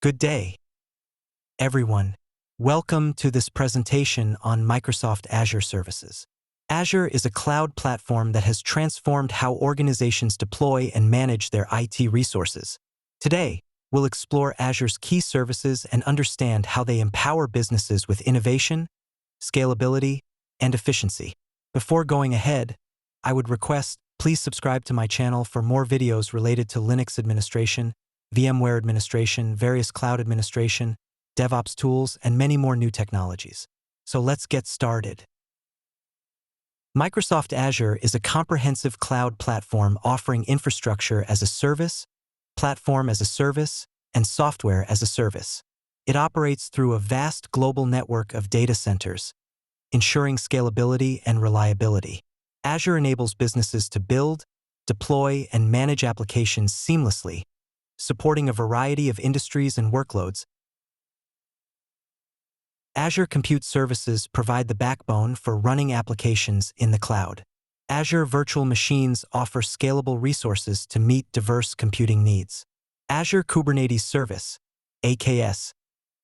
Good day, everyone. Welcome to this presentation on Microsoft Azure services. Azure is a cloud platform that has transformed how organizations deploy and manage their IT resources. Today, we'll explore Azure's key services and understand how they empower businesses with innovation, scalability, and efficiency. Before going ahead, I would request please subscribe to my channel for more videos related to Linux administration, VMware administration, various cloud administration, DevOps tools, and many more new technologies. So let's get started. Microsoft Azure is a comprehensive cloud platform offering infrastructure as a service, platform as a service, and software as a service. It operates through a vast global network of data centers, ensuring scalability and reliability. Azure enables businesses to build, deploy, and manage applications seamlessly, supporting a variety of industries and workloads. Azure Compute Services provide the backbone for running applications in the cloud. Azure Virtual Machines offer scalable resources to meet diverse computing needs. Azure Kubernetes Service, AKS,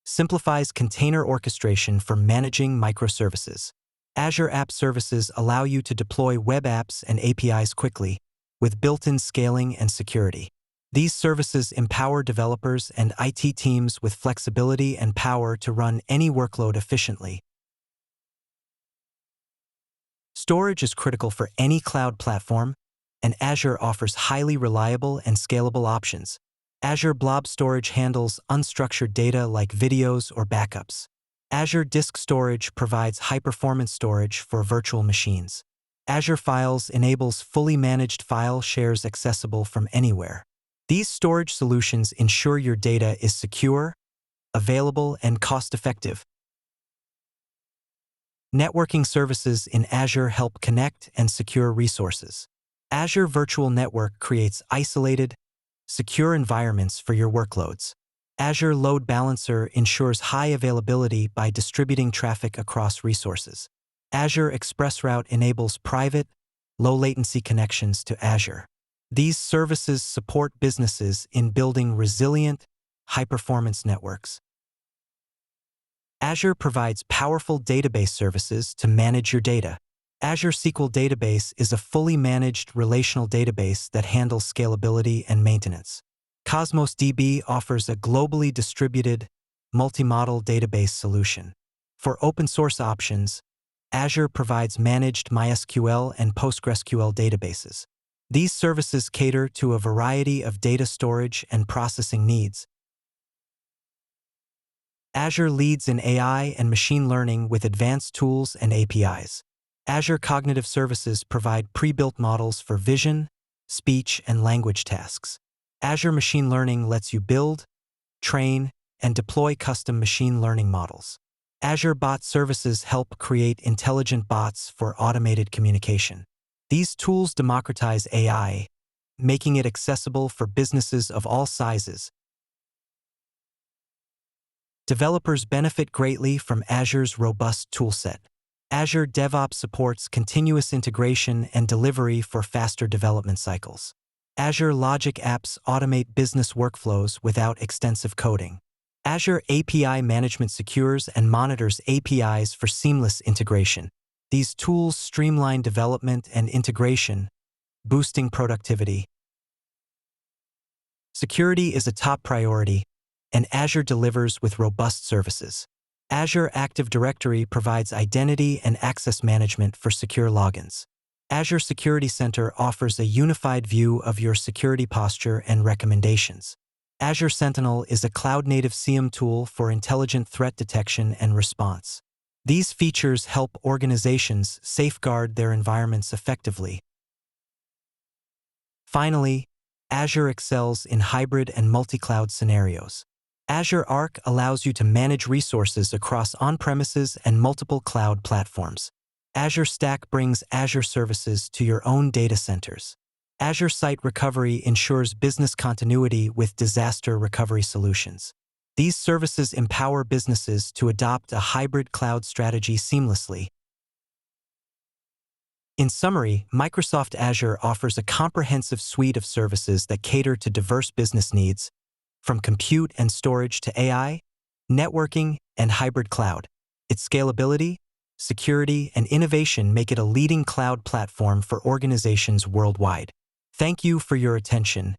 simplifies container orchestration for managing microservices. Azure App Services allow you to deploy web apps and APIs quickly, with built-in scaling and security. These services empower developers and IT teams with flexibility and power to run any workload efficiently. Storage is critical for any cloud platform, and Azure offers highly reliable and scalable options. Azure Blob Storage handles unstructured data like videos or backups. Azure Disk Storage provides high-performance storage for virtual machines. Azure Files enables fully managed file shares accessible from anywhere. These storage solutions ensure your data is secure, available, and cost-effective. Networking services in Azure help connect and secure resources. Azure Virtual Network creates isolated, secure environments for your workloads. Azure Load Balancer ensures high availability by distributing traffic across resources. Azure ExpressRoute enables private, low-latency connections to Azure. These services support businesses in building resilient, high-performance networks. Azure provides powerful database services to manage your data. Azure SQL Database is a fully managed relational database that handles scalability and maintenance. Cosmos DB offers a globally distributed, multi-model database solution. For open-source options, Azure provides managed MySQL and PostgreSQL databases. These services cater to a variety of data storage and processing needs. Azure leads in AI and machine learning with advanced tools and APIs. Azure Cognitive Services provide pre-built models for vision, speech, and language tasks. Azure Machine Learning lets you build, train, and deploy custom machine learning models. Azure Bot Services help create intelligent bots for automated communication. These tools democratize AI, making it accessible for businesses of all sizes. Developers benefit greatly from Azure's robust toolset. Azure DevOps supports continuous integration and delivery for faster development cycles. Azure Logic Apps automate business workflows without extensive coding. Azure API Management secures and monitors APIs for seamless integration. These tools streamline development and integration, boosting productivity. Security is a top priority, and Azure delivers with robust services. Azure Active Directory provides identity and access management for secure logins. Azure Security Center offers a unified view of your security posture and recommendations. Azure Sentinel is a cloud-native SIEM tool for intelligent threat detection and response. These features help organizations safeguard their environments effectively. Finally, Azure excels in hybrid and multi-cloud scenarios. Azure Arc allows you to manage resources across on-premises and multiple cloud platforms. Azure Stack brings Azure services to your own data centers. Azure Site Recovery ensures business continuity with disaster recovery solutions. These services empower businesses to adopt a hybrid cloud strategy seamlessly. In summary, Microsoft Azure offers a comprehensive suite of services that cater to diverse business needs, From compute and storage to AI, networking, and hybrid cloud, its scalability, security, and innovation make it a leading cloud platform for organizations worldwide. Thank you for your attention,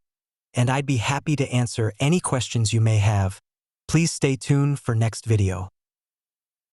and I'd be happy to answer any questions you may have. Please stay tuned for next video.